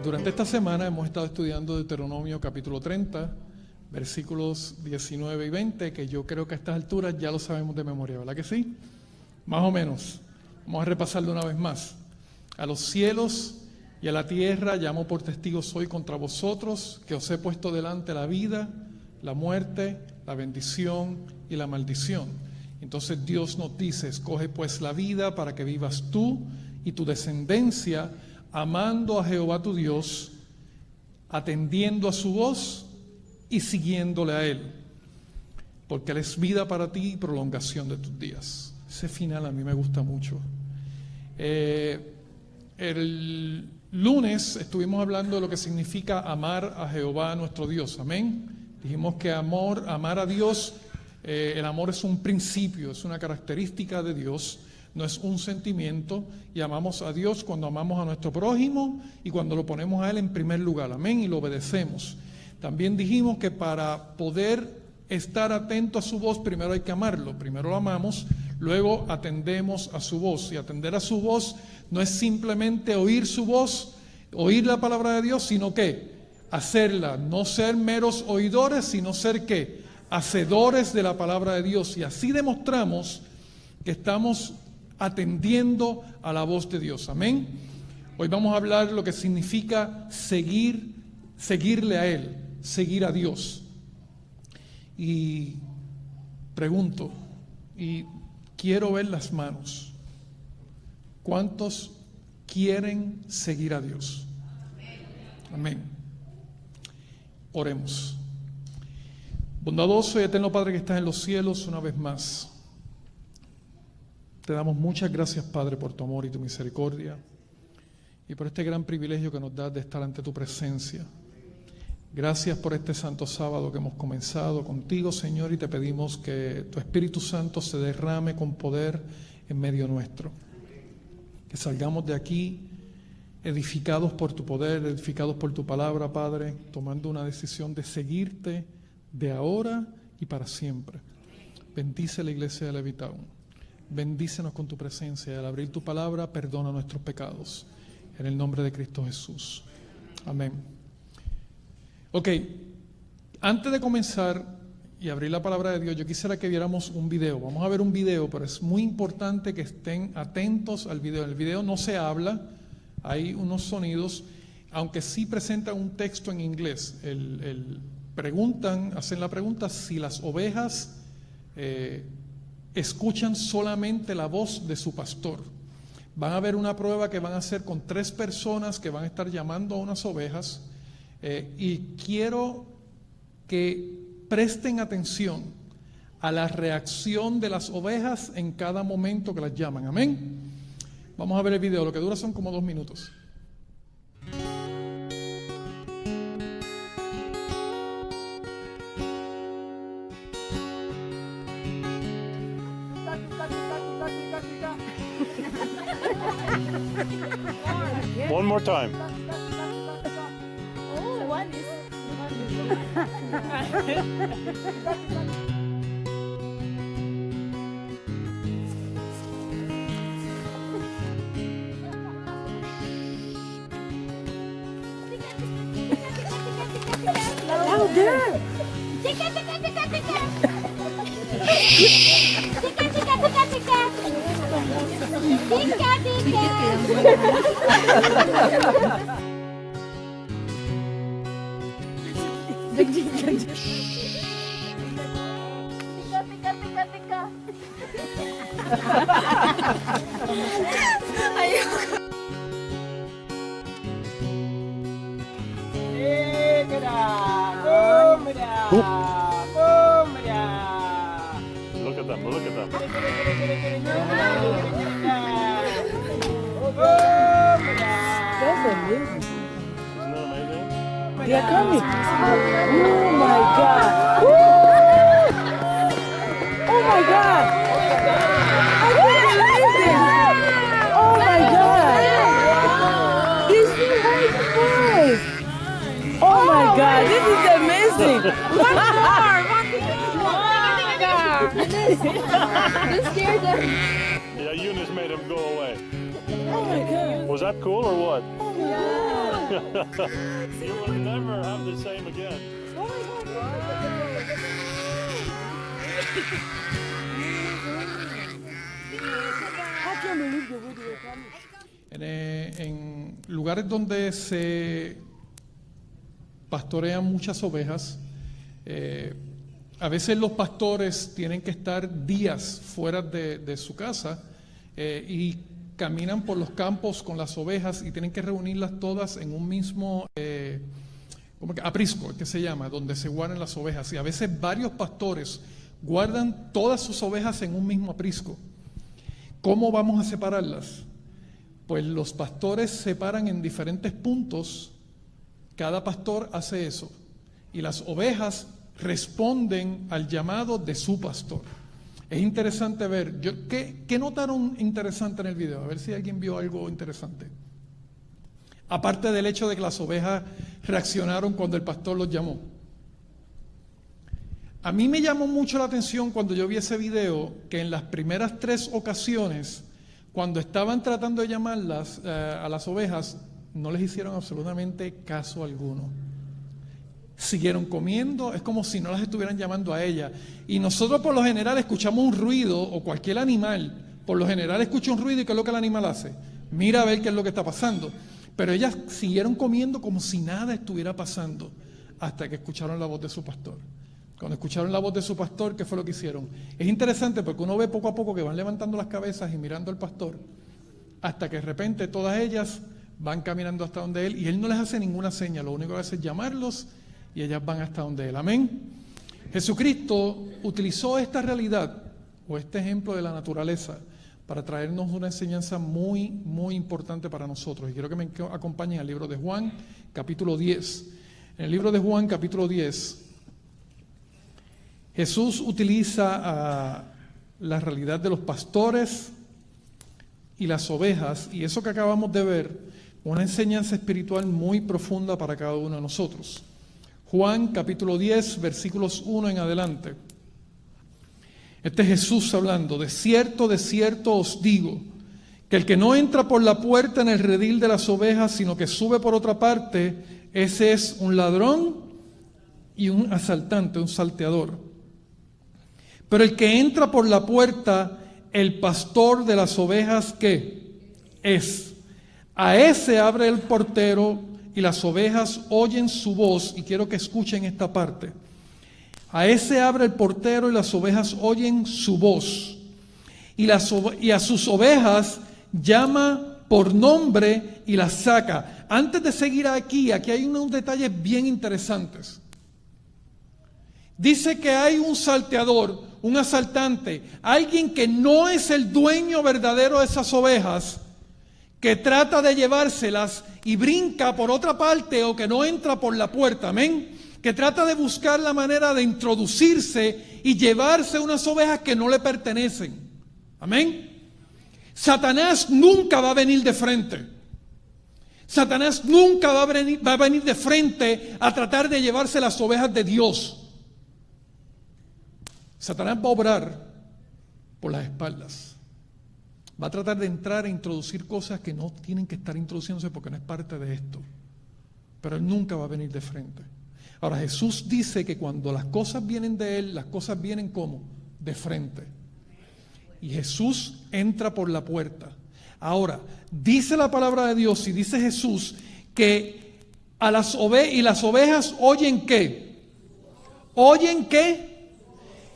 Durante esta semana hemos estado estudiando Deuteronomio capítulo 30, versículos 19 y 20, que yo creo que a estas alturas ya lo sabemos de memoria, ¿verdad que sí? Más o menos. Vamos a repasarlo una vez más. A los cielos y a la tierra llamo por testigos hoy contra vosotros, que os he puesto delante la vida, la muerte, la bendición y la maldición. Entonces Dios nos dice: escoge pues la vida para que vivas tú y tu descendencia, amando a Jehová tu Dios, atendiendo a su voz y siguiéndole a Él, porque Él es vida para ti y prolongación de tus días. Ese final a mí me gusta mucho. El lunes estuvimos hablando de lo que significa amar a Jehová nuestro Dios, amén. Dijimos que amar a Dios, el amor es un principio, es una característica de Dios. No es un sentimiento, y amamos a Dios cuando amamos a nuestro prójimo y cuando lo ponemos a Él en primer lugar, amén, y lo obedecemos. También dijimos que para poder estar atento a su voz, primero hay que amarlo, primero lo amamos, luego atendemos a su voz. Y atender a su voz no es simplemente oír su voz, oír la palabra de Dios, sino que hacerla, no ser meros oidores, sino ser ¿qué? Hacedores de la palabra de Dios. Y así demostramos que estamos atendiendo a la voz de Dios, amén. Hoy vamos a hablar de lo que significa seguirle a Él, seguir a Dios. Y pregunto, y quiero ver las manos, ¿cuántos quieren seguir a Dios? Amén. Oremos. Bondadoso y eterno Padre que estás en los cielos, una vez más te damos muchas gracias, Padre, por tu amor y tu misericordia y por este gran privilegio que nos das de estar ante tu presencia. Gracias por este santo sábado que hemos comenzado contigo, Señor, y te pedimos que tu Espíritu Santo se derrame con poder en medio nuestro. Que salgamos de aquí edificados por tu poder, edificados por tu palabra, Padre, tomando una decisión de seguirte de ahora y para siempre. Bendice la iglesia de Levitown. Bendícenos con tu presencia y al abrir tu palabra, perdona nuestros pecados. En el nombre de Cristo Jesús. Amén. Ok, antes de comenzar y abrir la palabra de Dios, yo quisiera que viéramos un video. Vamos a ver un video, pero es muy importante que estén atentos al video. En el video no se habla, hay unos sonidos, aunque sí presenta un texto en inglés. Hacen la pregunta si las ovejas escuchan solamente la voz de su pastor. Van a ver una prueba que van a hacer con 3 personas que van a estar llamando a unas ovejas, y quiero que presten atención a la reacción de las ovejas en cada momento que las llaman, amén. Vamos a ver el video, lo que dura son como 2 minutos. One more time. Oh, one is. Louder! Tika, tika, tika, tika. Tika, tika, tika, tika. Tika, tika. Tika, tika, tika. Ayoko. Look at them. Look at them. That's amazing. Isn't that amazing? They are coming. Oh my God. Woo! Oh my God. I can't believe this. Oh my God. These two white boys. Oh my God. This is amazing. This scared them. Yeah, Eunice made him go away. Oh my God. Was that cool or what? Oh my God. You will never have the same again. I can't believe the way they were coming. En lugares donde se pastorean muchas ovejas, a veces los pastores tienen que estar días fuera de su casa y caminan por los campos con las ovejas y tienen que reunirlas todas en un mismo como que aprisco, que se llama, donde se guardan las ovejas. Y a veces varios pastores guardan todas sus ovejas en un mismo aprisco. ¿Cómo vamos a separarlas? Pues los pastores separan en diferentes puntos. Cada pastor hace eso. Y las ovejas responden al llamado de su pastor. Es interesante ver. ¿Qué notaron interesante en el video? A ver si alguien vio algo interesante. Aparte del hecho de que las ovejas reaccionaron cuando el pastor los llamó. A mí me llamó mucho la atención cuando yo vi ese video que en las primeras 3 ocasiones, cuando estaban tratando de llamarlas a las ovejas, no les hicieron absolutamente caso alguno. Siguieron comiendo, es como si no las estuvieran llamando a ellas. Y nosotros por lo general escuchamos un ruido, o cualquier animal, por lo general escucha un ruido y ¿qué es lo que el animal hace? Mira a ver qué es lo que está pasando. Pero ellas siguieron comiendo como si nada estuviera pasando, hasta que escucharon la voz de su pastor. Cuando escucharon la voz de su pastor, ¿qué fue lo que hicieron? Es interesante porque uno ve poco a poco que van levantando las cabezas y mirando al pastor, hasta que de repente todas ellas van caminando hasta donde él, y él no les hace ninguna seña, lo único que hace es llamarlos y ellas van hasta donde él. Amén. Jesucristo utilizó esta realidad o este ejemplo de la naturaleza para traernos una enseñanza muy, muy importante para nosotros. Y quiero que me acompañen al libro de Juan, capítulo 10. En el libro de Juan, capítulo 10, Jesús utiliza la realidad de los pastores y las ovejas, y eso que acabamos de ver, una enseñanza espiritual muy profunda para cada uno de nosotros. Juan, capítulo 10, versículos 1 en adelante. Este es Jesús hablando. De cierto os digo, que el que no entra por la puerta en el redil de las ovejas, sino que sube por otra parte, ese es un ladrón y un asaltante, un salteador. Pero el que entra por la puerta, el pastor de las ovejas, ¿qué es? A ese abre el portero y las ovejas oyen su voz. Y quiero que escuchen esta parte. A ese abre el portero y las ovejas oyen su voz. Y a sus ovejas llama por nombre y las saca. Antes de seguir aquí hay unos detalles bien interesantes. Dice que hay un salteador, un asaltante, alguien que no es el dueño verdadero de esas ovejas, que trata de llevárselas y brinca por otra parte o que no entra por la puerta, amén, que trata de buscar la manera de introducirse y llevarse unas ovejas que no le pertenecen, amén. Satanás nunca va a venir de frente. Satanás nunca va a venir de frente a tratar de llevarse las ovejas de Dios. Satanás va a obrar por las espaldas. Va a tratar de entrar e introducir cosas que no tienen que estar introduciéndose porque no es parte de esto. Pero él nunca va a venir de frente. Ahora Jesús dice que cuando las cosas vienen de él, las cosas vienen ¿cómo? De frente. Y Jesús entra por la puerta. Ahora, dice la palabra de Dios y dice Jesús que a las ovejas oyen ¿qué? ¿Oyen qué?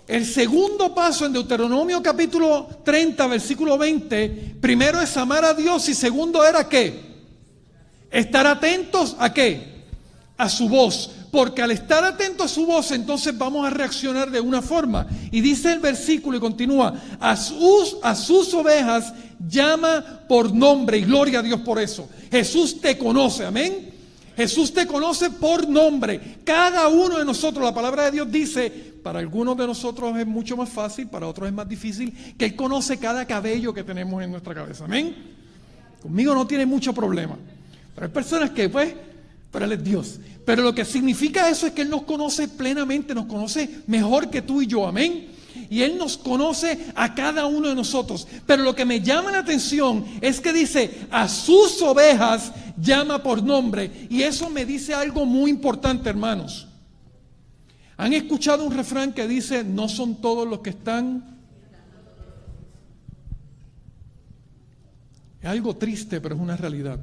El segundo paso en Deuteronomio capítulo 30, versículo 20, primero es amar a Dios y segundo era ¿qué? Estar atentos ¿a qué? A su voz. Porque al estar atentos a su voz, entonces vamos a reaccionar de una forma. Y dice el versículo y continúa, a sus ovejas llama por nombre, y gloria a Dios por eso. Jesús te conoce, amén. Jesús te conoce por nombre. Cada uno de nosotros, la palabra de Dios dice, para algunos de nosotros es mucho más fácil, para otros es más difícil, que Él conoce cada cabello que tenemos en nuestra cabeza. Amén. Conmigo no tiene mucho problema. Pero hay personas que, pues, pero Él es Dios. Pero lo que significa eso es que Él nos conoce plenamente, nos conoce mejor que tú y yo. Amén. Y Él nos conoce a cada uno de nosotros. Pero lo que me llama la atención es que dice, a sus ovejas llama por nombre. Y eso me dice algo muy importante, hermanos. ¿Han escuchado un refrán que dice, no son todos los que están? Es algo triste, pero es una realidad.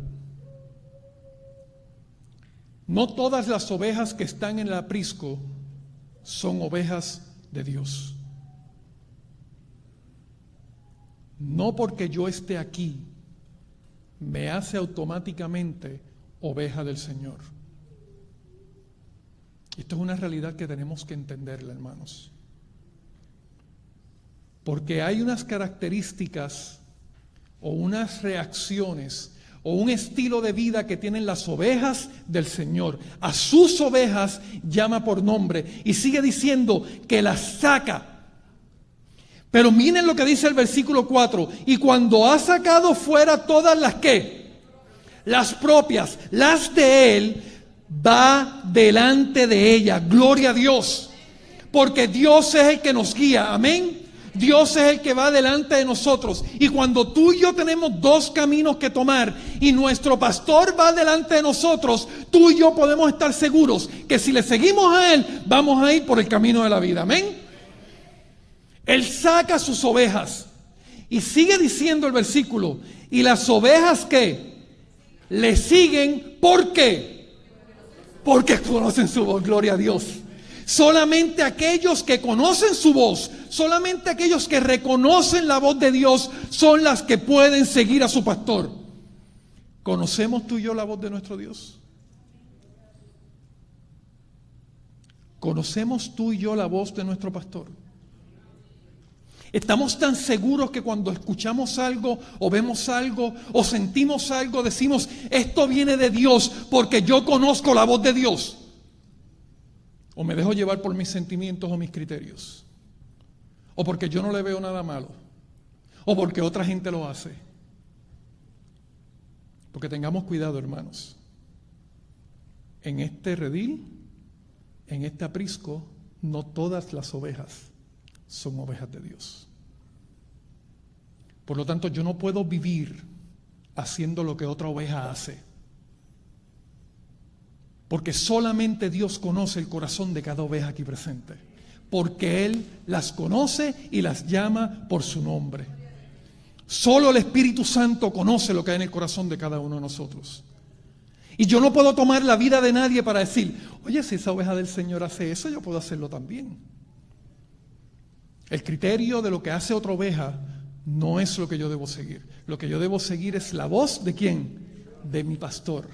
No todas las ovejas que están en el aprisco son ovejas de Dios. No porque yo esté aquí me hace automáticamente oveja del Señor. Esto es una realidad que tenemos que entenderla, hermanos. Porque hay unas características o unas reacciones o un estilo de vida que tienen las ovejas del Señor. A sus ovejas llama por nombre y sigue diciendo que las saca. Pero miren lo que dice el versículo 4. Y cuando ha sacado fuera todas las que, las propias, las de Él, va delante de ella. Gloria a Dios. Porque Dios es el que nos guía. Amén. Dios es el que va delante de nosotros. Y cuando tú y yo tenemos dos caminos que tomar y nuestro pastor va delante de nosotros, tú y yo podemos estar seguros que si le seguimos a Él, vamos a ir por el camino de la vida. Amén. Él saca sus ovejas. Y sigue diciendo el versículo, y las ovejas que le siguen, ¿por qué? Porque conocen su voz, gloria a Dios. Solamente aquellos que conocen su voz, solamente aquellos que reconocen la voz de Dios son las que pueden seguir a su pastor. ¿Conocemos tú y yo la voz de nuestro Dios? ¿Conocemos tú y yo la voz de nuestro pastor? Estamos tan seguros que cuando escuchamos algo o vemos algo o sentimos algo decimos, esto viene de Dios porque yo conozco la voz de Dios. O me dejo llevar por mis sentimientos o mis criterios. O porque yo no le veo nada malo. O porque otra gente lo hace. Porque tengamos cuidado, hermanos. En este redil, en este aprisco, no todas las ovejas son ovejas de Dios. Por lo tanto, yo no puedo vivir haciendo lo que otra oveja hace. Porque solamente Dios conoce el corazón de cada oveja aquí presente. Porque Él las conoce y las llama por su nombre. Solo el Espíritu Santo conoce lo que hay en el corazón de cada uno de nosotros. Y yo no puedo tomar la vida de nadie para decir, oye, si esa oveja del Señor hace eso, yo puedo hacerlo también. El criterio de lo que hace otra oveja no es lo que yo debo seguir. Lo que yo debo seguir es la voz ¿de quién? De mi pastor.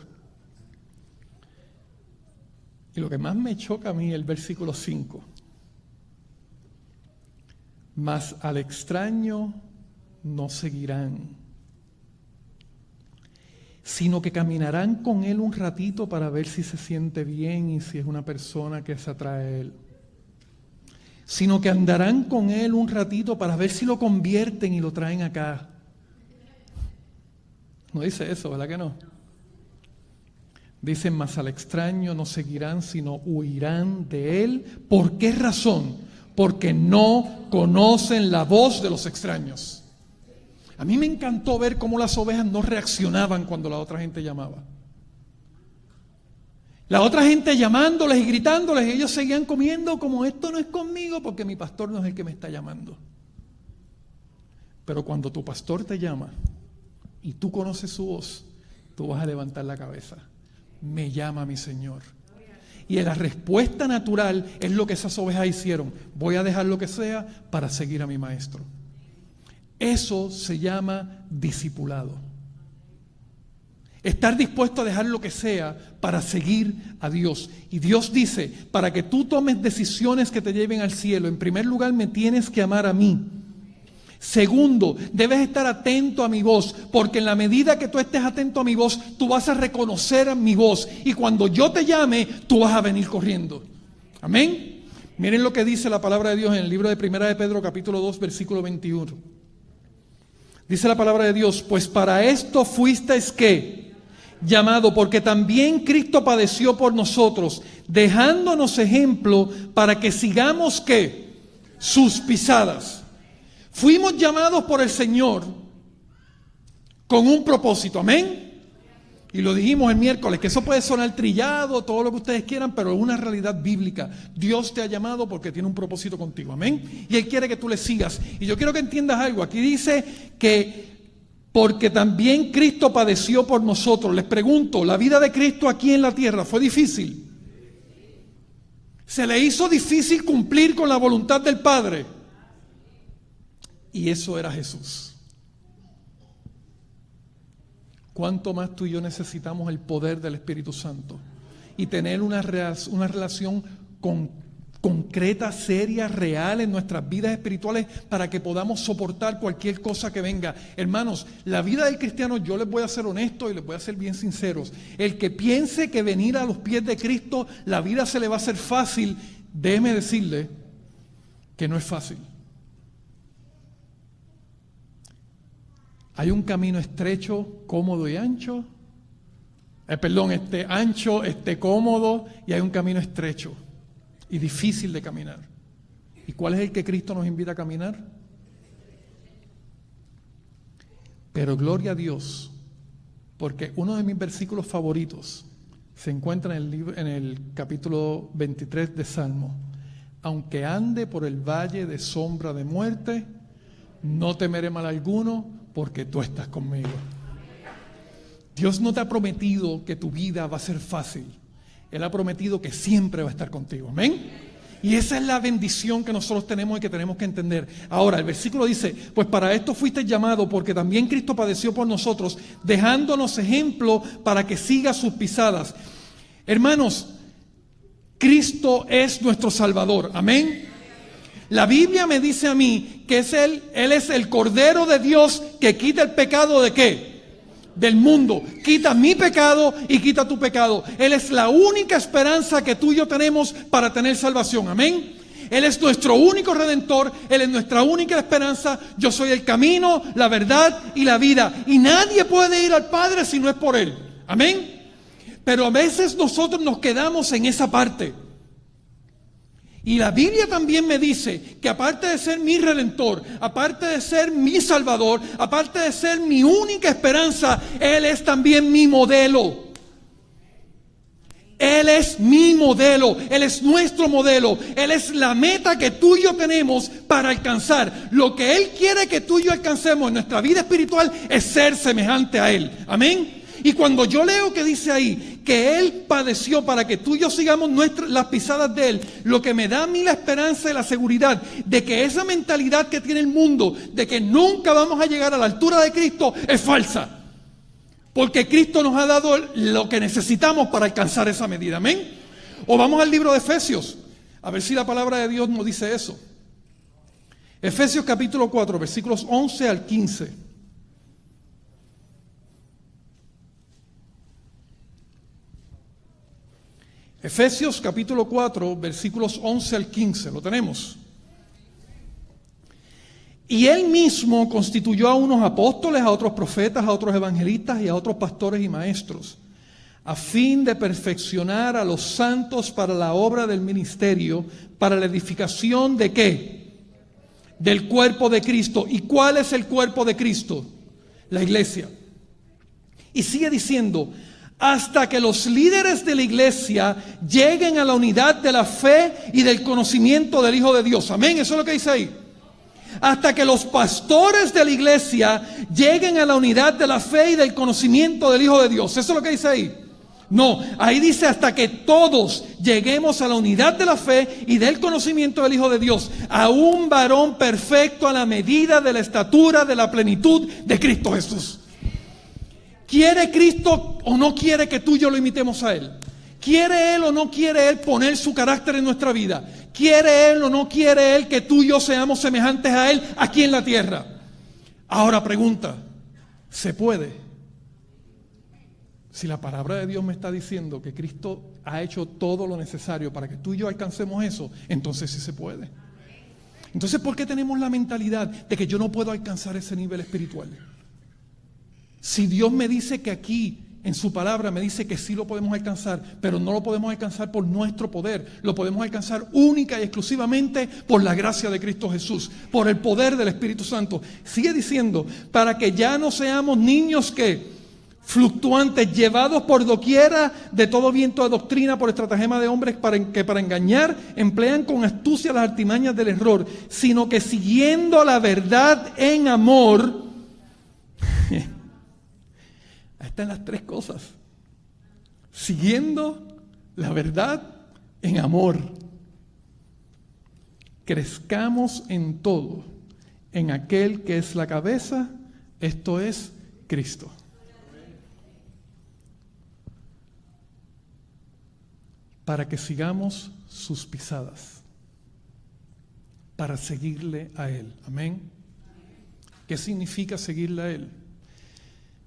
Y lo que más me choca a mí es el versículo 5. Mas al extraño no seguirán, sino que caminarán con él un ratito para ver si se siente bien y si es una persona que se atrae a él. Sino que andarán con él un ratito para ver si lo convierten y lo traen acá. No dice eso, ¿verdad que no? Dicen, mas al extraño no seguirán, sino huirán de él. ¿Por qué razón? Porque no conocen la voz de los extraños. A mí me encantó ver cómo las ovejas no reaccionaban cuando la otra gente llamaba. La otra gente llamándoles y gritándoles, y ellos seguían comiendo como esto no es conmigo porque mi pastor no es el que me está llamando. Pero cuando tu pastor te llama y tú conoces su voz, tú vas a levantar la cabeza. Me llama mi Señor. Y la respuesta natural es lo que esas ovejas hicieron. Voy a dejar lo que sea para seguir a mi maestro. Eso se llama discipulado. Estar dispuesto a dejar lo que sea para seguir a Dios. Y Dios dice, para que tú tomes decisiones que te lleven al cielo, en primer lugar me tienes que amar a mí. Segundo, debes estar atento a mi voz, porque en la medida que tú estés atento a mi voz, tú vas a reconocer mi voz. Y cuando yo te llame, tú vas a venir corriendo. Amén. Miren lo que dice la palabra de Dios en el libro de Primera de Pedro, capítulo 2, versículo 21. Dice la palabra de Dios: pues para esto fuisteis ¿qué? Llamado, porque también Cristo padeció por nosotros, dejándonos ejemplo para que sigamos ¿qué? Sus pisadas. Fuimos llamados por el Señor con un propósito, amén. Y lo dijimos el miércoles, que eso puede sonar trillado, todo lo que ustedes quieran, pero es una realidad bíblica. Dios te ha llamado porque tiene un propósito contigo, amén. Y Él quiere que tú le sigas. Y yo quiero que entiendas algo. Aquí dice que porque también Cristo padeció por nosotros. Les pregunto, ¿la vida de Cristo aquí en la tierra fue difícil? ¿Se le hizo difícil cumplir con la voluntad del Padre? Y eso era Jesús. ¿Cuánto más tú y yo necesitamos el poder del Espíritu Santo? Y tener una relación concreta, seria, real en nuestras vidas espirituales para que podamos soportar cualquier cosa que venga. Hermanos, la vida del cristiano, yo les voy a ser honesto y les voy a ser bien sinceros. El que piense que venir a los pies de Cristo, la vida se le va a hacer fácil, déjeme decirle que no es fácil. Hay un camino estrecho, cómodo y ancho. Ancho, cómodo, y hay un camino estrecho y difícil de caminar. ¿Y cuál es el que Cristo nos invita a caminar? Pero gloria a Dios, porque uno de mis versículos favoritos se encuentra en el capítulo 23 de Salmo. Aunque ande por el valle de sombra de muerte, no temeré mal alguno, porque tú estás conmigo. Dios no te ha prometido que tu vida va a ser fácil. Él ha prometido que siempre va a estar contigo. Amén. Y esa es la bendición que nosotros tenemos y que tenemos que entender. Ahora, el versículo dice: pues para esto fuiste llamado, porque también Cristo padeció por nosotros, dejándonos ejemplo para que siga sus pisadas. Hermanos, Cristo es nuestro Salvador. Amén. La Biblia me dice a mí que Él es el Cordero de Dios que quita el pecado ¿de qué? Del mundo. Quita mi pecado y quita tu pecado. Él es la única esperanza que tú y yo tenemos para tener salvación. Amén. Él es nuestro único Redentor. Él es nuestra única esperanza. Yo soy el camino, la verdad y la vida. Y nadie puede ir al Padre si no es por Él. Amén. Pero a veces nosotros nos quedamos en esa parte. Y la Biblia también me dice que aparte de ser mi Redentor, aparte de ser mi Salvador, aparte de ser mi única esperanza, Él es también mi modelo. Él es mi modelo, Él es nuestro modelo, Él es la meta que tú y yo tenemos para alcanzar. Lo que Él quiere que tú y yo alcancemos en nuestra vida espiritual es ser semejante a Él. Amén. Y cuando yo leo que dice ahí que Él padeció para que tú y yo sigamos las pisadas de Él, lo que me da a mí la esperanza y la seguridad de que esa mentalidad que tiene el mundo, de que nunca vamos a llegar a la altura de Cristo, es falsa. Porque Cristo nos ha dado lo que necesitamos para alcanzar esa medida. Amén. O vamos al libro de Efesios, a ver si la palabra de Dios nos dice eso. Efesios capítulo 4, versículos 11 al 15. Efesios capítulo 4, versículos 11 al 15, lo tenemos. Y Él mismo constituyó a unos apóstoles, a otros profetas, a otros evangelistas y a otros pastores y maestros, a fin de perfeccionar a los santos para la obra del ministerio, para la edificación ¿de qué? Del cuerpo de Cristo. ¿Y cuál es el cuerpo de Cristo? La iglesia. Y sigue diciendo: hasta que los líderes de la iglesia lleguen a la unidad de la fe y del conocimiento del Hijo de Dios. Amén, eso es lo que dice ahí. Hasta que los pastores de la iglesia lleguen a la unidad de la fe y del conocimiento del Hijo de Dios. Eso es lo que dice ahí. No, ahí dice hasta que todos lleguemos a la unidad de la fe y del conocimiento del Hijo de Dios, a un varón perfecto a la medida de la estatura de la plenitud de Cristo Jesús. ¿Quiere Cristo o no quiere que tú y yo lo imitemos a Él? ¿Quiere Él o no quiere Él poner su carácter en nuestra vida? ¿Quiere Él o no quiere Él que tú y yo seamos semejantes a Él aquí en la tierra? Ahora pregunta, ¿se puede? Si la palabra de Dios me está diciendo que Cristo ha hecho todo lo necesario para que tú y yo alcancemos eso, entonces sí se puede. Entonces, ¿por qué tenemos la mentalidad de que yo no puedo alcanzar ese nivel espiritual? Si Dios me dice que aquí, en su palabra, me dice que sí lo podemos alcanzar, pero no lo podemos alcanzar por nuestro poder, lo podemos alcanzar única y exclusivamente por la gracia de Cristo Jesús, por el poder del Espíritu Santo. Sigue diciendo, para que ya no seamos niños que fluctuantes, llevados por doquiera de todo viento de doctrina por estratagema de hombres que para engañar emplean con astucia las artimañas del error, sino que siguiendo la verdad en amor. Ahí están las tres cosas. Siguiendo la verdad en amor. Crezcamos en todo, en aquel que es la cabeza, esto es Cristo. Para que sigamos sus pisadas, para seguirle a Él. Amén. ¿Qué significa seguirle a Él?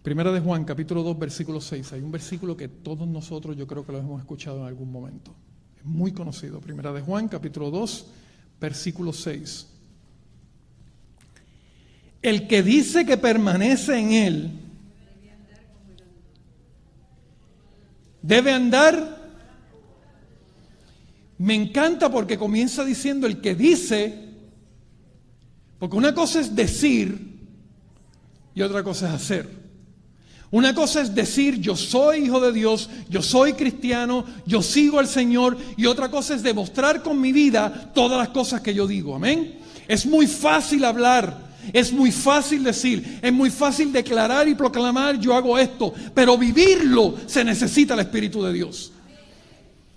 Primera de Juan, capítulo 2, versículo 6. Hay un versículo que todos nosotros yo creo que lo hemos escuchado en algún momento. Es muy conocido. Primera de Juan, capítulo 2, versículo 6. El que dice que permanece en Él debe andar. Me encanta porque comienza diciendo el que dice, porque una cosa es decir y otra cosa es hacer. Una cosa es decir, yo soy hijo de Dios, yo soy cristiano, yo sigo al Señor, y otra cosa es demostrar con mi vida todas las cosas que yo digo. Amén. Es muy fácil hablar, es muy fácil decir, es muy fácil declarar y proclamar, yo hago esto, pero vivirlo se necesita el Espíritu de Dios.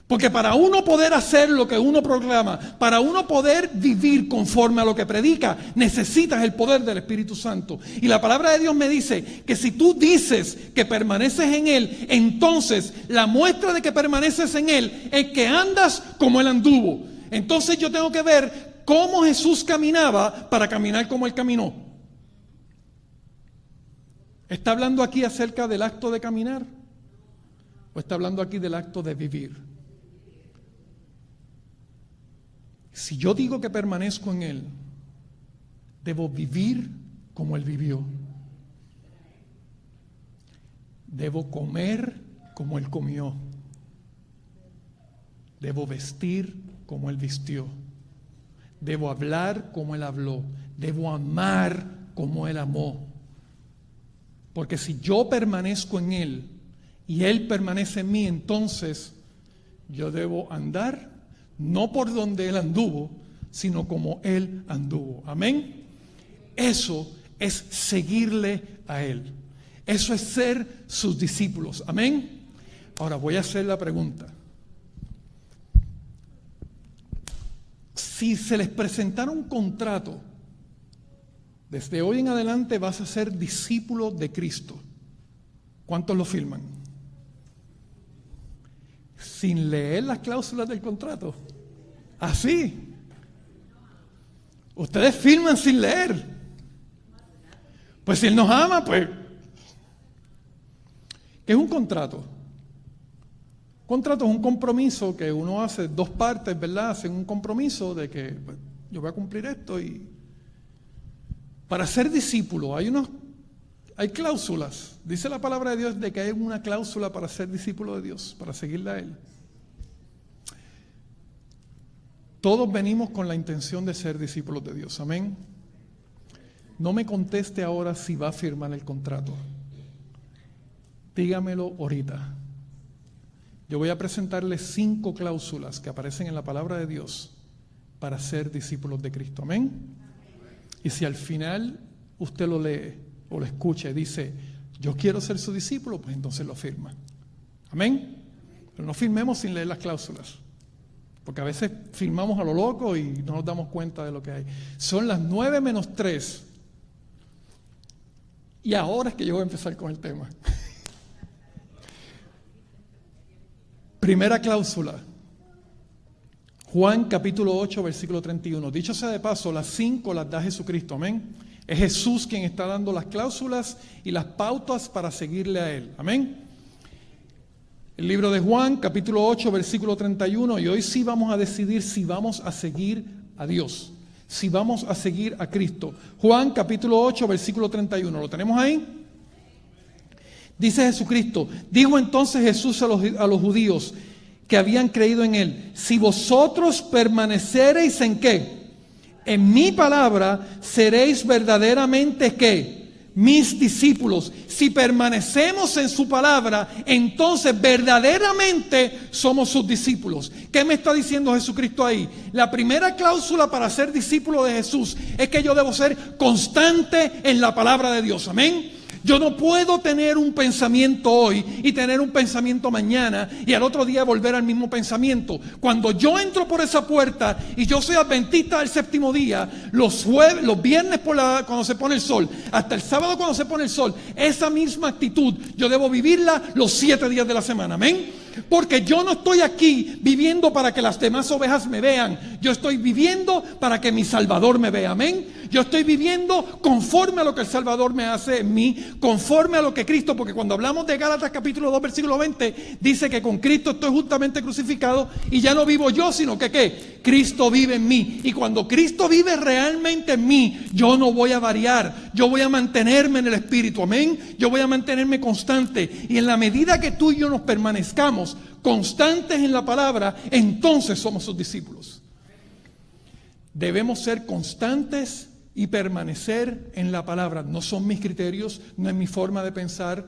Porque para uno poder hacer lo que uno proclama, para uno poder vivir conforme a lo que predica, necesitas el poder del Espíritu Santo. Y la palabra de Dios me dice que si tú dices que permaneces en Él, entonces la muestra de que permaneces en Él es que andas como Él anduvo. Entonces yo tengo que ver cómo Jesús caminaba para caminar como Él caminó. ¿Está hablando aquí acerca del acto de caminar? ¿O está hablando aquí del acto de vivir? Si yo digo que permanezco en Él, debo vivir como Él vivió. Debo comer como Él comió. Debo vestir como Él vistió. Debo hablar como Él habló. Debo amar como Él amó. Porque si yo permanezco en Él y Él permanece en mí, entonces yo debo andar no por donde Él anduvo, sino como Él anduvo. Amén. Eso es seguirle a Él. Eso es ser sus discípulos. Amén. Ahora voy a hacer la pregunta. Si se les presentara un contrato, desde hoy en adelante vas a ser discípulo de Cristo, ¿cuántos lo firman? Sin leer las cláusulas del contrato. Así. Ustedes firman sin leer. Pues si Él nos ama, pues. ¿Qué es un contrato? Contrato es un compromiso que uno hace, dos partes, ¿verdad? Hacen un compromiso de que pues, yo voy a cumplir esto y para ser discípulo hay cláusulas. Dice la palabra de Dios de que hay una cláusula para ser discípulo de Dios, para seguirle a Él. Todos venimos con la intención de ser discípulos de Dios. Amén. No me conteste ahora si va a firmar el contrato. Dígamelo ahorita. Yo voy a presentarle 5 cláusulas que aparecen en la palabra de Dios para ser discípulos de Cristo. Amén. Y si al final usted lo lee o lo escucha y dice, yo quiero ser su discípulo, pues entonces lo firma. Amén. Pero no firmemos sin leer las cláusulas. Porque a veces firmamos a lo loco y no nos damos cuenta de lo que hay. Son las 9:03. Y ahora es que yo voy a empezar con el tema. Primera cláusula. Juan capítulo 8, versículo 31. Dicho sea de paso, las 5 las da Jesucristo. Amén. Es Jesús quien está dando las cláusulas y las pautas para seguirle a Él. Amén. El libro de Juan, capítulo 8, versículo 31. Y hoy sí vamos a decidir si vamos a seguir a Dios, si vamos a seguir a Cristo. Juan, capítulo 8, versículo 31. ¿Lo tenemos ahí? Dice Jesucristo: dijo entonces Jesús a los judíos que habían creído en Él: si vosotros permanecereis en ¿qué? En mi palabra, seréis verdaderamente ¿qué? Mis discípulos. Si permanecemos en su palabra, entonces verdaderamente somos sus discípulos. ¿Qué me está diciendo Jesucristo ahí? La primera cláusula para ser discípulo de Jesús es que yo debo ser constante en la palabra de Dios. Amén. Yo no puedo tener un pensamiento hoy y tener un pensamiento mañana y al otro día volver al mismo pensamiento. Cuando yo entro por esa puerta y yo soy adventista del séptimo día, los viernes cuando se pone el sol, hasta el sábado cuando se pone el sol, esa misma actitud yo debo vivirla los 7 días de la semana. Amén. Porque yo no estoy aquí viviendo para que las demás ovejas me vean. Yo estoy viviendo para que mi Salvador me vea. Amén. Yo estoy viviendo conforme a lo que el Salvador me hace en mí, conforme a lo que Cristo, porque cuando hablamos de Gálatas capítulo 2 versículo 20, dice que con Cristo estoy juntamente crucificado y ya no vivo yo, sino que ¿qué? Cristo vive en mí. Y cuando Cristo vive realmente en mí, yo no voy a variar, yo voy a mantenerme en el Espíritu. Amén. Yo voy a mantenerme constante. Y en la medida que tú y yo nos permanezcamos constantes en la palabra, entonces somos sus discípulos. Debemos ser constantes y permanecer en la palabra. No son mis criterios, no es mi forma de pensar.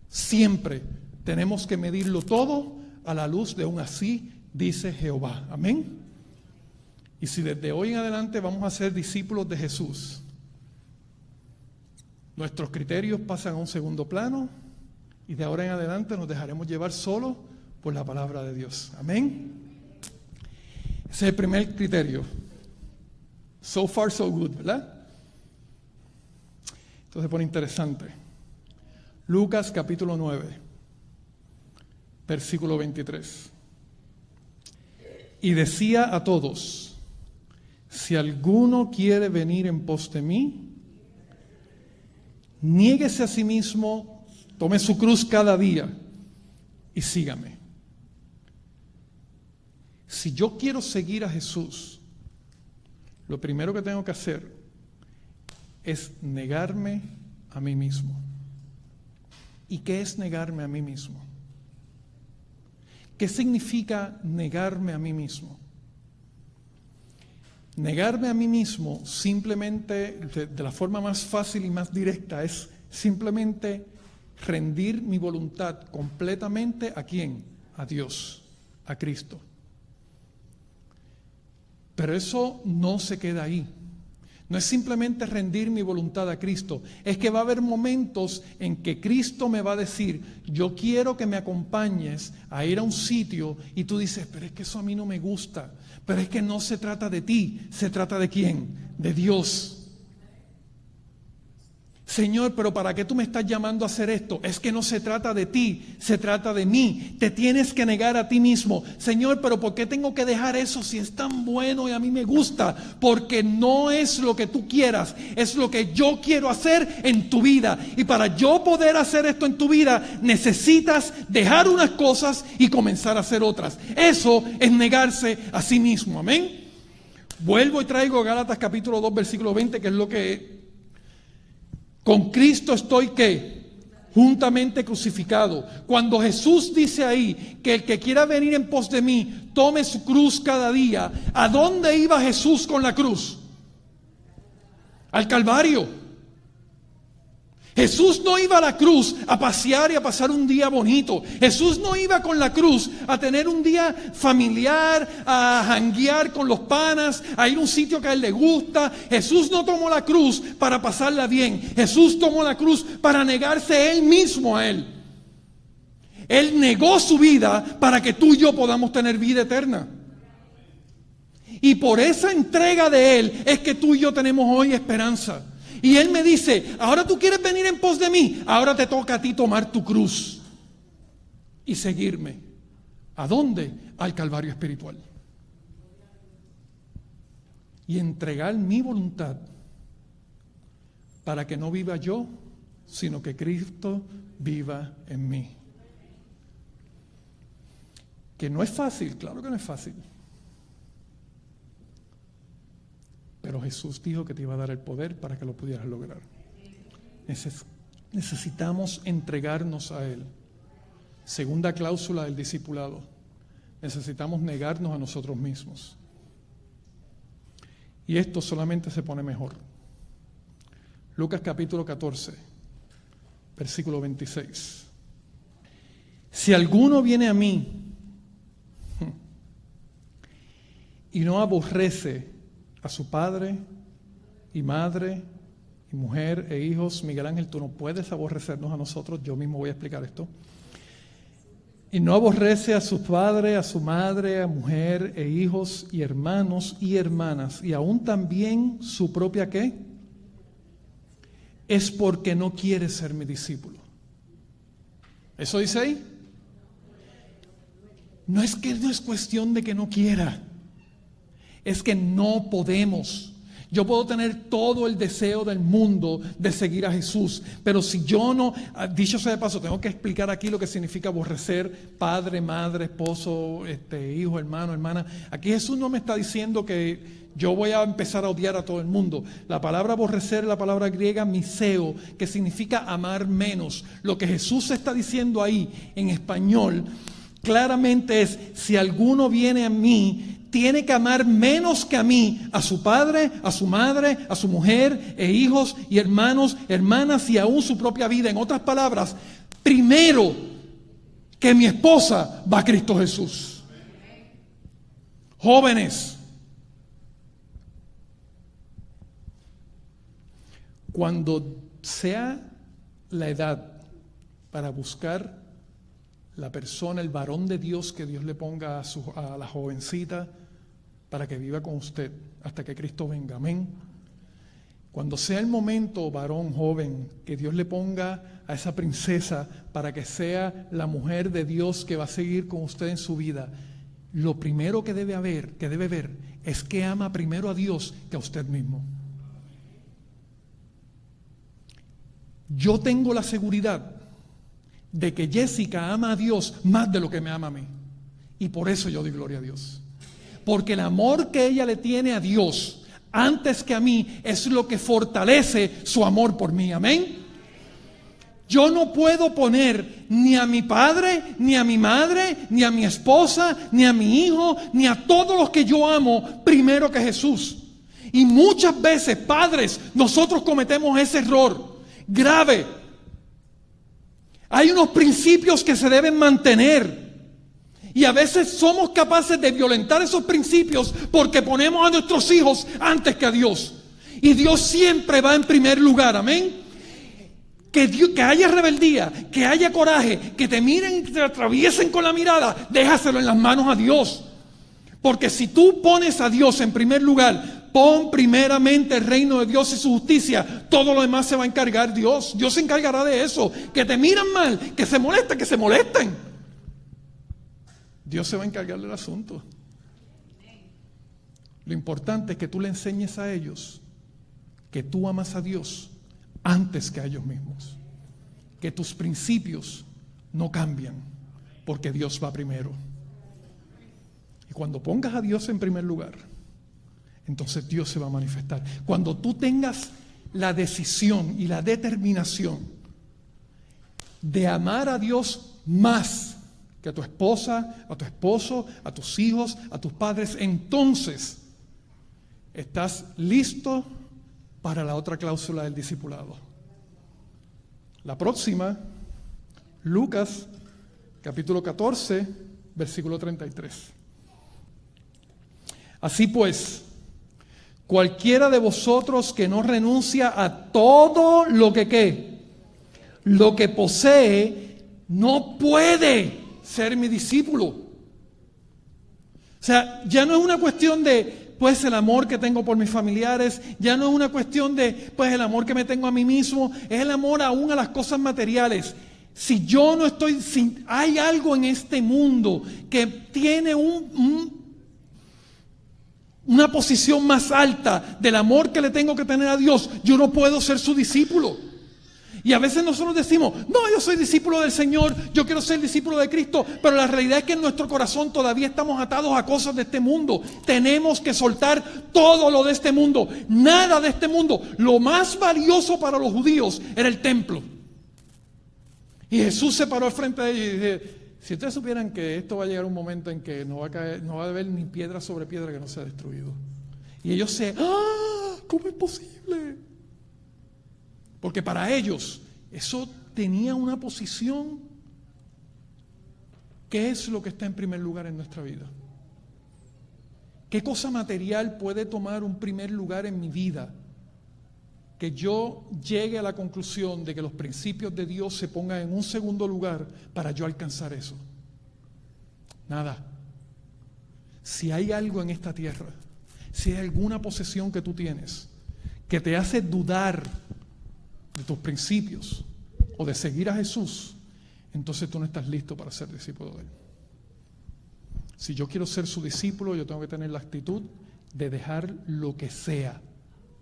Siempre tenemos que medirlo todo a la luz de un así dice Jehová. Amén. Y si desde hoy en adelante vamos a ser discípulos de Jesús, nuestros criterios pasan a un segundo plano y de ahora en adelante nos dejaremos llevar solo por la palabra de Dios. Amén. Ese es el primer criterio. So far so good, ¿verdad? Entonces se pone interesante. Lucas capítulo 9, versículo 23. Y decía a todos: si alguno quiere venir en pos de mí, niéguese a sí mismo, tome su cruz cada día y sígame. Si yo quiero seguir a Jesús, lo primero que tengo que hacer es negarme a mí mismo. ¿Y qué es negarme a mí mismo? ¿Qué significa negarme a mí mismo? Negarme a mí mismo simplemente, de la forma más fácil y más directa, es simplemente rendir mi voluntad completamente ¿a quién? A Dios, a Cristo. Pero eso no se queda ahí. No es simplemente rendir mi voluntad a Cristo. Es que va a haber momentos en que Cristo me va a decir: yo quiero que me acompañes a ir a un sitio, y tú dices: pero es que eso a mí no me gusta. Pero es que no se trata de ti, se trata de ¿quién? De Dios. Señor, pero ¿para qué tú me estás llamando a hacer esto? Es que no se trata de ti, se trata de mí. Te tienes que negar a ti mismo. Señor, pero ¿por qué tengo que dejar eso si es tan bueno y a mí me gusta? Porque no es lo que tú quieras, es lo que yo quiero hacer en tu vida. Y para yo poder hacer esto en tu vida, necesitas dejar unas cosas y comenzar a hacer otras. Eso es negarse a sí mismo. Amén. Vuelvo y traigo Gálatas capítulo 2, versículo 20, que es lo que... Con Cristo estoy ¿qué? Juntamente crucificado. Cuando Jesús dice ahí que el que quiera venir en pos de mí, tome su cruz cada día. ¿A dónde iba Jesús con la cruz? Al Calvario. Jesús no iba a la cruz a pasear y a pasar un día bonito. Jesús no iba con la cruz a tener un día familiar, a janguear con los panas, a ir a un sitio que a él le gusta. Jesús no tomó la cruz para pasarla bien. Jesús tomó la cruz para negarse él mismo a él. Él negó su vida para que tú y yo podamos tener vida eterna. Y por esa entrega de él es que tú y yo tenemos hoy esperanza. Y Él me dice: ahora tú quieres venir en pos de mí, ahora te toca a ti tomar tu cruz y seguirme. ¿A dónde? Al Calvario espiritual. Y entregar mi voluntad para que no viva yo, sino que Cristo viva en mí. Que no es fácil, claro que no es fácil. Pero Jesús dijo que te iba a dar el poder para que lo pudieras lograr. Necesitamos entregarnos a Él. Segunda cláusula del discipulado. Necesitamos negarnos a nosotros mismos. Y esto solamente se pone mejor. Lucas capítulo 14, versículo 26. Si alguno viene a mí y no aborrece a su padre y madre y mujer e hijos, Miguel Ángel, tú no puedes aborrecernos a nosotros, yo mismo voy a explicar esto. Y no aborrece a su padre, a su madre, a mujer e hijos y hermanos y hermanas, y aún también su propia ¿qué? Es porque no quiere ser mi discípulo. ¿Eso dice ahí? No es cuestión de que no quiera. Es que no podemos. Yo puedo tener todo el deseo del mundo de seguir a Jesús, pero si yo no, dicho sea de paso, tengo que explicar aquí lo que significa aborrecer padre, madre, esposo, hijo, hermano, hermana. Aquí Jesús no me está diciendo que yo voy a empezar a odiar a todo el mundo. La palabra aborrecer es la palabra griega miseo, que significa amar menos. Lo que Jesús está diciendo ahí en español claramente es: si alguno viene a mí, tiene que amar menos que a mí, a su padre, a su madre, a su mujer, e hijos y hermanos, hermanas y aún su propia vida. En otras palabras, primero que mi esposa va a Cristo Jesús. Jóvenes, cuando sea la edad para buscar la persona, el varón de Dios que Dios le ponga a la jovencita para que viva con usted hasta que Cristo venga, amén. Cuando sea el momento, varón joven, que Dios le ponga a esa princesa para que sea la mujer de Dios que va a seguir con usted en su vida, lo primero que debe ver es que ama primero a Dios que a usted mismo. Yo tengo la seguridad de que Jessica ama a Dios más de lo que me ama a mí. Y por eso yo doy gloria a Dios. Porque el amor que ella le tiene a Dios antes que a mí es lo que fortalece su amor por mí. Amén. Yo no puedo poner ni a mi padre, ni a mi madre, ni a mi esposa, ni a mi hijo, ni a todos los que yo amo primero que Jesús. Y muchas veces, padres, nosotros cometemos ese error grave. Hay unos principios que se deben mantener y a veces somos capaces de violentar esos principios porque ponemos a nuestros hijos antes que a Dios. Y Dios siempre va en primer lugar, amén. Que haya rebeldía, que haya coraje, que te miren y te atraviesen con la mirada, déjaselo en las manos a Dios. Porque si tú pones a Dios en primer lugar, pon primeramente el reino de Dios y su justicia, todo lo demás se va a encargar Dios. Dios se encargará de eso. Que te miran mal, que se molesten. Dios se va a encargar del asunto. Lo importante es que tú le enseñes a ellos que tú amas a Dios antes que a ellos mismos. Que tus principios no cambian porque Dios va primero. Y cuando pongas a Dios en primer lugar, entonces Dios se va a manifestar. Cuando tú tengas la decisión y la determinación de amar a Dios más que a tu esposa, a tu esposo, a tus hijos, a tus padres, entonces estás listo para la otra cláusula del discipulado. La próxima, Lucas, capítulo 14, versículo 33. Así pues, cualquiera de vosotros que no renuncia a todo lo que posee, no puede ser mi discípulo. O sea, ya no es una cuestión de, pues, el amor que tengo por mis familiares, ya no es una cuestión de, pues, el amor que me tengo a mí mismo, es el amor aún a las cosas materiales. Si yo no estoy, si hay algo en este mundo que tiene un una posición más alta del amor que le tengo que tener a Dios, yo no puedo ser su discípulo. Y a veces nosotros decimos, no, yo soy discípulo del Señor, yo quiero ser discípulo de Cristo, pero la realidad es que en nuestro corazón todavía estamos atados a cosas de este mundo. Tenemos que soltar todo lo de este mundo, nada de este mundo. Lo más valioso para los judíos era el templo. Y Jesús se paró al frente de ellos y dice, si ustedes supieran que esto va a llegar un momento en que no va a haber ni piedra sobre piedra que no sea destruido. Y ellos ¿cómo es posible? Porque para ellos eso tenía una posición. ¿Qué es lo que está en primer lugar en nuestra vida? ¿Qué cosa material puede tomar un primer lugar en mi vida? Que yo llegue a la conclusión de que los principios de Dios se pongan en un segundo lugar para yo alcanzar eso. Nada. Si hay algo en esta tierra, si hay alguna posesión que tú tienes que te hace dudar de tus principios o de seguir a Jesús, entonces tú no estás listo para ser discípulo de Él. Si yo quiero ser su discípulo, yo tengo que tener la actitud de dejar lo que sea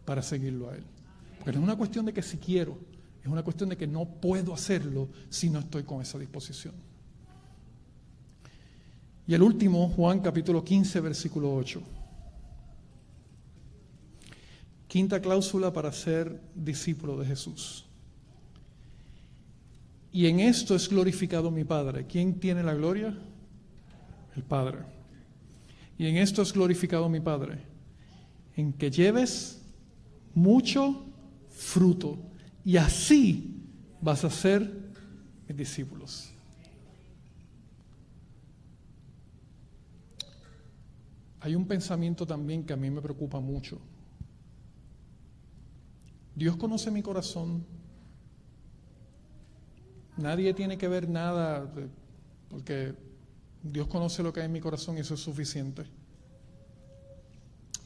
para seguirlo a Él. Porque no es una cuestión de que si quiero, es una cuestión de que no puedo hacerlo si no estoy con esa disposición. Y el último, Juan capítulo 15, versículo 8. Quinta cláusula para ser discípulo de Jesús. Y en esto es glorificado mi Padre. ¿Quién tiene la gloria? El Padre. Y en esto es glorificado mi Padre, en que lleves mucho fruto, y así vas a ser mis discípulos. Hay un pensamiento también que a mí me preocupa mucho. Dios conoce mi corazón. Nadie tiene que ver nada, porque Dios conoce lo que hay en mi corazón y eso es suficiente.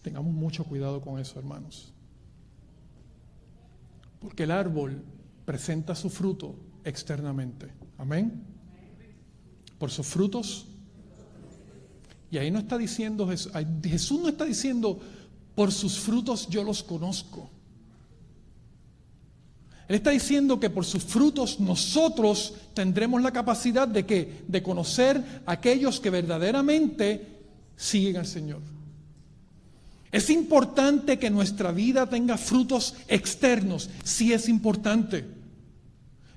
Tengamos mucho cuidado con eso, hermanos. Porque el árbol presenta su fruto externamente. Amén. Por sus frutos. Y ahí no está diciendo, Jesús no está diciendo, por sus frutos yo los conozco. Él está diciendo que por sus frutos nosotros tendremos la capacidad de ¿qué? De conocer a aquellos que verdaderamente siguen al Señor. Es importante que nuestra vida tenga frutos externos, sí es importante.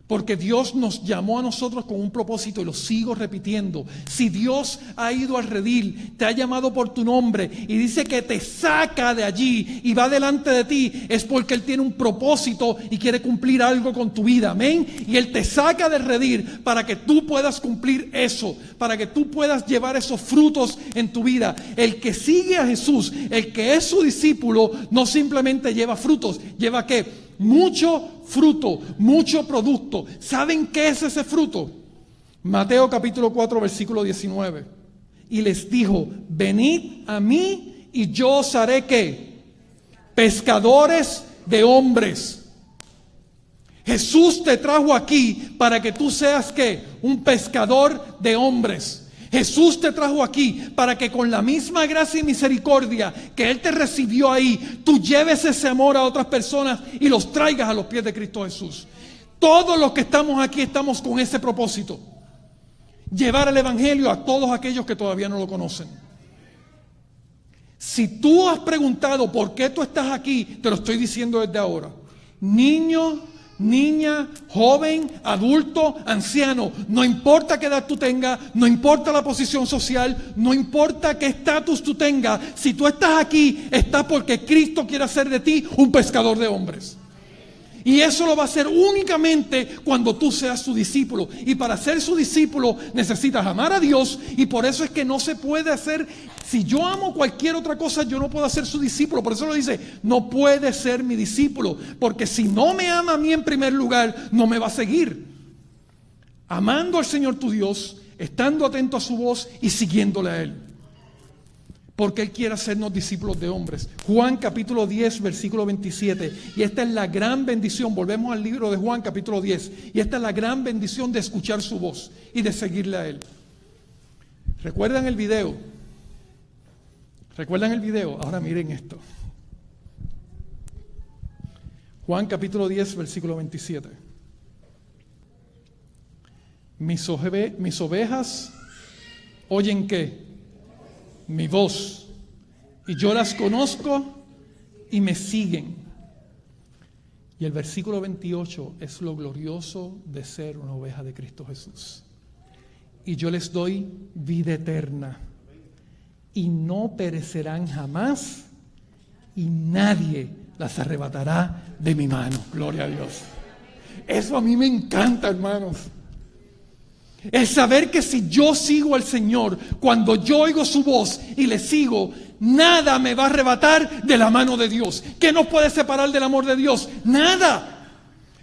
Porque Dios nos llamó a nosotros con un propósito y lo sigo repitiendo. Si Dios ha ido al redil, te ha llamado por tu nombre y dice que te saca de allí y va delante de ti, es porque Él tiene un propósito y quiere cumplir algo con tu vida. Amén. Y Él te saca del redil para que tú puedas cumplir eso, para que tú puedas llevar esos frutos en tu vida. El que sigue a Jesús, el que es su discípulo, no simplemente lleva frutos, lleva ¿qué? Mucho fruto, mucho producto. ¿Saben qué es ese fruto? Mateo capítulo 4 versículo 19. Y les dijo, venid a mí y yo os haré ¿qué? Pescadores de hombres. Jesús te trajo aquí para que tú seas ¿qué? Un pescador de hombres. Jesús te trajo aquí para que con la misma gracia y misericordia que Él te recibió ahí, tú lleves ese amor a otras personas y los traigas a los pies de Cristo Jesús. Todos los que estamos aquí estamos con ese propósito. Llevar el Evangelio a todos aquellos que todavía no lo conocen. Si tú has preguntado por qué tú estás aquí, te lo estoy diciendo desde ahora. Niño, niña, joven, adulto, anciano, no importa qué edad tú tengas, no importa la posición social, no importa qué estatus tú tengas, si tú estás aquí, estás porque Cristo quiere hacer de ti un pescador de hombres. Y eso lo va a hacer únicamente cuando tú seas su discípulo. Y para ser su discípulo necesitas amar a Dios. Y por eso es que no se puede hacer. Si yo amo cualquier otra cosa, yo no puedo ser su discípulo. Por eso lo dice, no puede ser mi discípulo. Porque si no me ama a mí en primer lugar, no me va a seguir. Amando al Señor tu Dios, estando atento a su voz y siguiéndole a Él. Porque Él quiere hacernos discípulos de hombres. Juan capítulo 10, versículo 27. Y esta es la gran bendición. Volvemos al libro de Juan capítulo 10. Y esta es la gran bendición de escuchar su voz y de seguirle a Él. ¿Recuerdan el video? ¿Recuerdan el video? Ahora miren esto. Juan capítulo 10, versículo 27. Mis ovejas oyen ¿qué? Mi voz. Y yo las conozco y me siguen. Y el versículo 28 es lo glorioso de ser una oveja de Cristo Jesús. Y yo les doy vida eterna. Y no perecerán jamás. Y nadie las arrebatará de mi mano. Gloria a Dios. Eso a mí me encanta, hermanos. El saber que si yo sigo al Señor, cuando yo oigo su voz y le sigo, nada me va a arrebatar de la mano de Dios. ¿Qué nos puede separar del amor de Dios? Nada.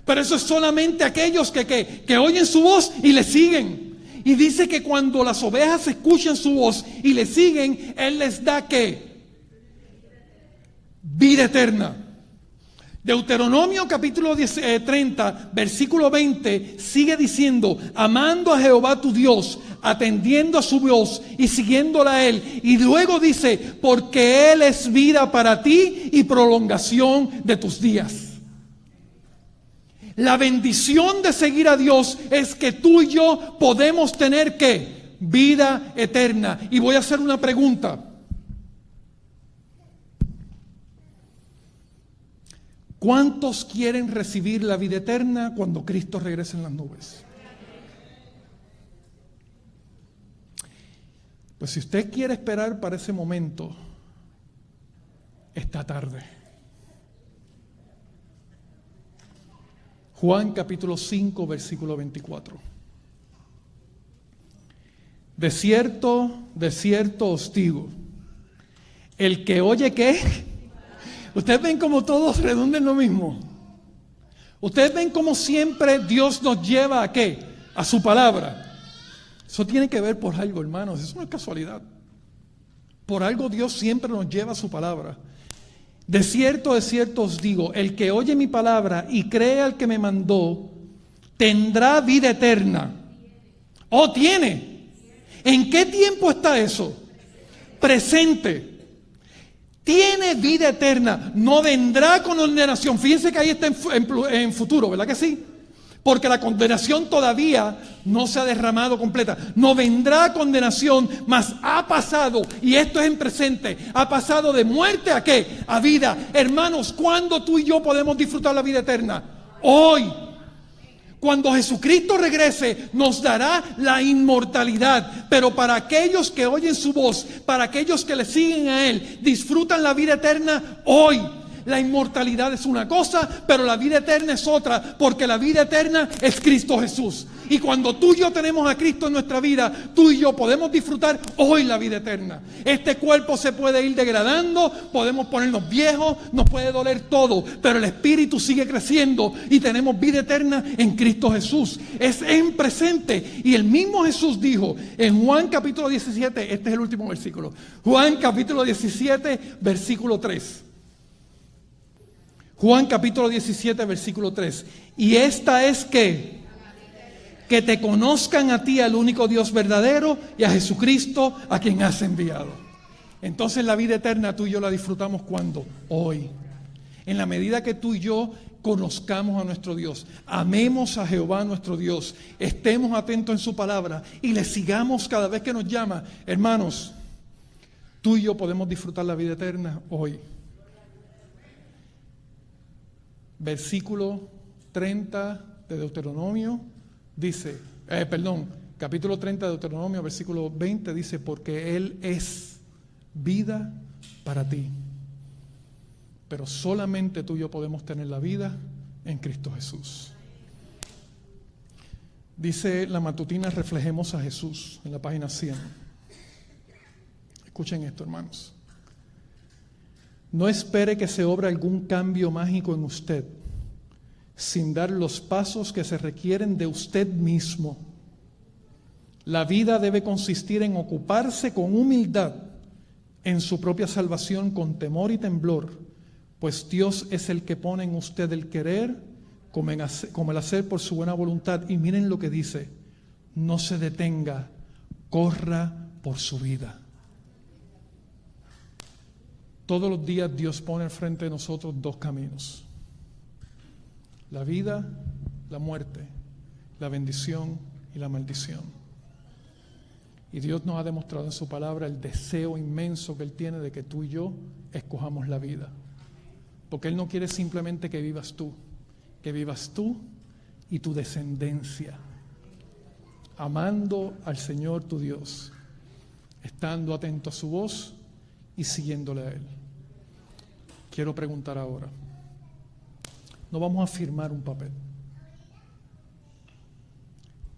Pero eso es solamente aquellos que oyen su voz y le siguen. Y dice que cuando las ovejas escuchan su voz y le siguen, Él les da ¿qué? Vida eterna. Deuteronomio capítulo 30, versículo 20, sigue diciendo, amando a Jehová tu Dios, atendiendo a su voz y siguiéndola a Él. Y luego dice, porque Él es vida para ti y prolongación de tus días. La bendición de seguir a Dios es que tú y yo podemos tener ¿qué? Vida eterna. Y voy a hacer una pregunta. ¿Cuántos quieren recibir la vida eterna cuando Cristo regrese en las nubes? Pues si usted quiere esperar para ese momento, está tarde. Juan capítulo 5, versículo 24. De cierto os digo, el que oye ¿qué? Ustedes ven como todos redundan lo mismo. Ustedes ven como siempre Dios nos lleva ¿a qué? A su palabra. Eso tiene que ver por algo, hermanos. Eso no es casualidad. Por algo Dios siempre nos lleva a su palabra. De cierto os digo, el que oye mi palabra y cree al que me mandó, tendrá vida eterna. ¿Oh, tiene? ¿En qué tiempo está eso? Presente. Tiene vida eterna, no vendrá con condenación. Fíjense que ahí está en futuro, ¿verdad que sí? Porque la condenación todavía no se ha derramado completa. No vendrá condenación, mas ha pasado, y esto es en presente, ha pasado de muerte ¿a qué? A vida. Hermanos, ¿cuándo tú y yo podemos disfrutar la vida eterna? Hoy. Cuando Jesucristo regrese, nos dará la inmortalidad. Pero para aquellos que oyen su voz, para aquellos que le siguen a Él, disfrutan la vida eterna hoy. La inmortalidad es una cosa, pero la vida eterna es otra, porque la vida eterna es Cristo Jesús. Y cuando tú y yo tenemos a Cristo en nuestra vida, tú y yo podemos disfrutar hoy la vida eterna. Este cuerpo se puede ir degradando, podemos ponernos viejos, nos puede doler todo, pero el espíritu sigue creciendo y tenemos vida eterna en Cristo Jesús. Es en presente. Y el mismo Jesús dijo en Juan capítulo 17, este es el último versículo, Juan capítulo 17, versículo 3. Juan capítulo 17, versículo 3. Y esta es que te conozcan a ti, al único Dios verdadero, y a Jesucristo, a quien has enviado. Entonces la vida eterna tú y yo la disfrutamos ¿cuándo? Hoy. En la medida que tú y yo conozcamos a nuestro Dios, amemos a Jehová nuestro Dios, estemos atentos en su palabra y le sigamos cada vez que nos llama. Hermanos, tú y yo podemos disfrutar la vida eterna hoy. Versículo 30 de Deuteronomio dice, capítulo 30 de Deuteronomio, versículo 20 dice, porque Él es vida para ti. Pero solamente tú y yo podemos tener la vida en Cristo Jesús. Dice la matutina, reflejemos a Jesús, en la página 100. Escuchen esto, hermanos. No espere que se obre algún cambio mágico en usted sin dar los pasos que se requieren de usted mismo. La vida debe consistir en ocuparse con humildad en su propia salvación con temor y temblor, pues Dios es el que pone en usted el querer como el hacer por su buena voluntad. Y miren lo que dice, no se detenga, corra por su vida. Todos los días Dios pone al frente de nosotros dos caminos: la vida, la muerte, la bendición y la maldición. Y Dios nos ha demostrado en su palabra el deseo inmenso que Él tiene de que tú y yo escojamos la vida. Porque Él no quiere simplemente que vivas tú y tu descendencia, amando al Señor tu Dios, estando atento a su voz y siguiéndole a Él. Quiero preguntar ahora, no vamos a firmar un papel,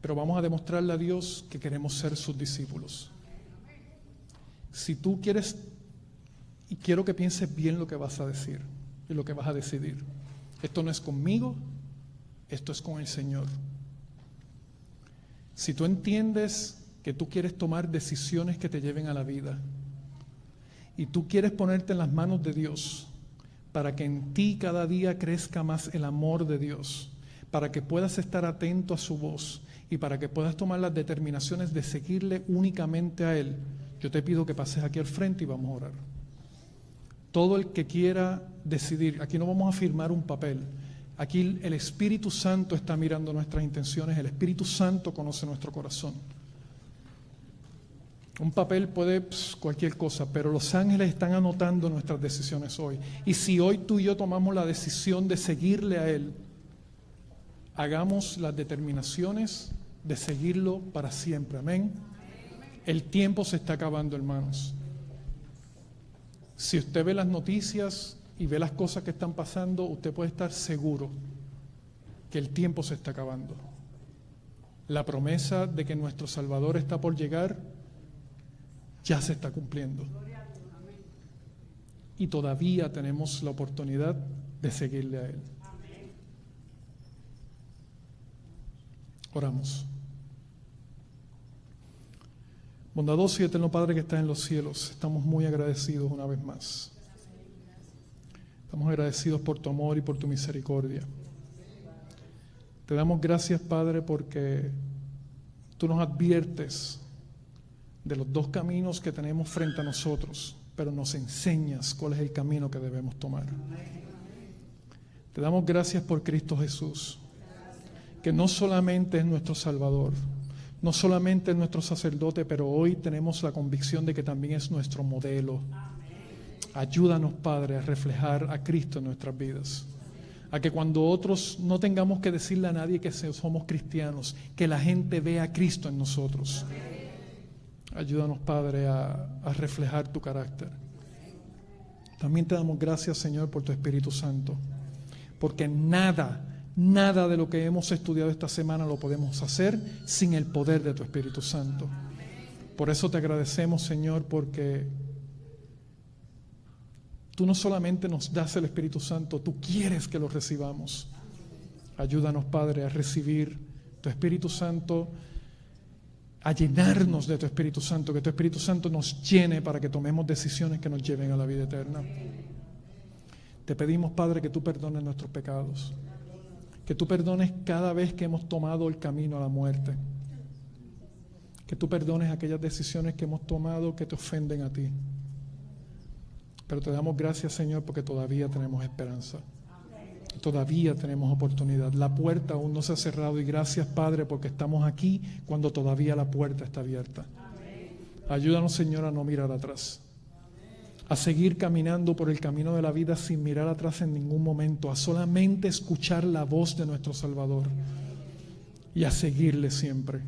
pero vamos a demostrarle a Dios que queremos ser sus discípulos. Si tú quieres, y quiero que pienses bien lo que vas a decir y lo que vas a decidir. Esto no es conmigo, esto es con el Señor. Si tú entiendes que tú quieres tomar decisiones que te lleven a la vida y tú quieres ponerte en las manos de Dios para que en ti cada día crezca más el amor de Dios, para que puedas estar atento a su voz y para que puedas tomar las determinaciones de seguirle únicamente a Él, yo te pido que pases aquí al frente y vamos a orar. Todo el que quiera decidir, aquí no vamos a firmar un papel, aquí el Espíritu Santo está mirando nuestras intenciones, el Espíritu Santo conoce nuestro corazón. Un papel puede cualquier cosa, pero los ángeles están anotando nuestras decisiones hoy. Y si hoy tú y yo tomamos la decisión de seguirle a Él, hagamos las determinaciones de seguirlo para siempre. Amén. El tiempo se está acabando, hermanos. Si usted ve las noticias y ve las cosas que están pasando, usted puede estar seguro que el tiempo se está acabando. La promesa de que nuestro Salvador está por llegar ya se está cumpliendo. Y todavía tenemos la oportunidad de seguirle a Él. Oramos. Bondadoso y eterno Padre que estás en los cielos, estamos muy agradecidos una vez más. Estamos agradecidos por tu amor y por tu misericordia. Te damos gracias, Padre, porque tú nos adviertes de los dos caminos que tenemos frente a nosotros, pero nos enseñas cuál es el camino que debemos tomar. Te damos gracias por Cristo Jesús, que no solamente es nuestro Salvador, no solamente es nuestro sacerdote, pero hoy tenemos la convicción de que también es nuestro modelo. Ayúdanos, Padre, a reflejar a Cristo en nuestras vidas, a que cuando otros no tengamos que decirle a nadie que somos cristianos, que la gente vea a Cristo en nosotros. Ayúdanos, Padre, a reflejar tu carácter. También te damos gracias, Señor, por tu Espíritu Santo, porque nada de lo que hemos estudiado esta semana lo podemos hacer sin el poder de tu Espíritu Santo. Por eso te agradecemos, Señor, porque tú no solamente nos das el Espíritu Santo, tú quieres que lo recibamos. Ayúdanos, Padre, a recibir tu Espíritu Santo, a llenarnos de tu Espíritu Santo, que tu Espíritu Santo nos llene para que tomemos decisiones que nos lleven a la vida eterna. Te pedimos, Padre, que tú perdones nuestros pecados, que tú perdones cada vez que hemos tomado el camino a la muerte, que tú perdones aquellas decisiones que hemos tomado que te ofenden a ti. Pero te damos gracias, Señor, porque todavía tenemos esperanza. Todavía tenemos oportunidad. La puerta aún no se ha cerrado y gracias, Padre, porque estamos aquí cuando todavía la puerta está abierta. Ayúdanos, Señor, a no mirar atrás, a seguir caminando por el camino de la vida sin mirar atrás en ningún momento, a solamente escuchar la voz de nuestro Salvador y a seguirle siempre.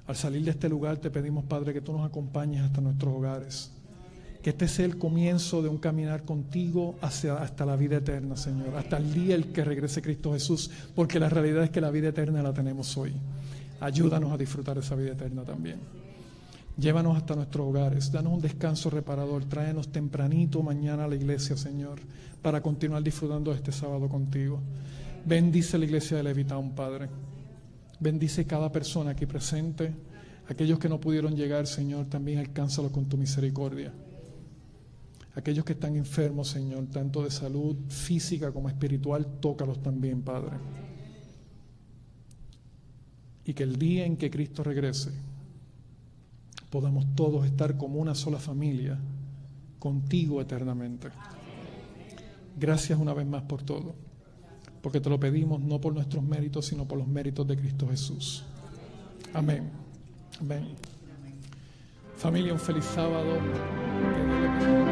Al salir de este lugar te pedimos, Padre, que tú nos acompañes hasta nuestros hogares. Que este sea el comienzo de un caminar contigo hasta la vida eterna, Señor, hasta el día en que regrese Cristo Jesús, porque la realidad es que la vida eterna la tenemos hoy. Ayúdanos a disfrutar esa vida eterna también. Llévanos hasta nuestros hogares, danos un descanso reparador, tráenos tempranito mañana a la iglesia, Señor, para continuar disfrutando de este sábado contigo. Bendice la iglesia de Levitown, Padre. Bendice cada persona aquí presente. Aquellos que no pudieron llegar, Señor, también alcánzalos con tu misericordia. Aquellos que están enfermos, Señor, tanto de salud física como espiritual, tócalos también, Padre. Y que el día en que Cristo regrese, podamos todos estar como una sola familia, contigo eternamente. Gracias una vez más por todo, porque te lo pedimos no por nuestros méritos, sino por los méritos de Cristo Jesús. Amén. Amén. Familia, un feliz sábado. Que Dios les bendiga.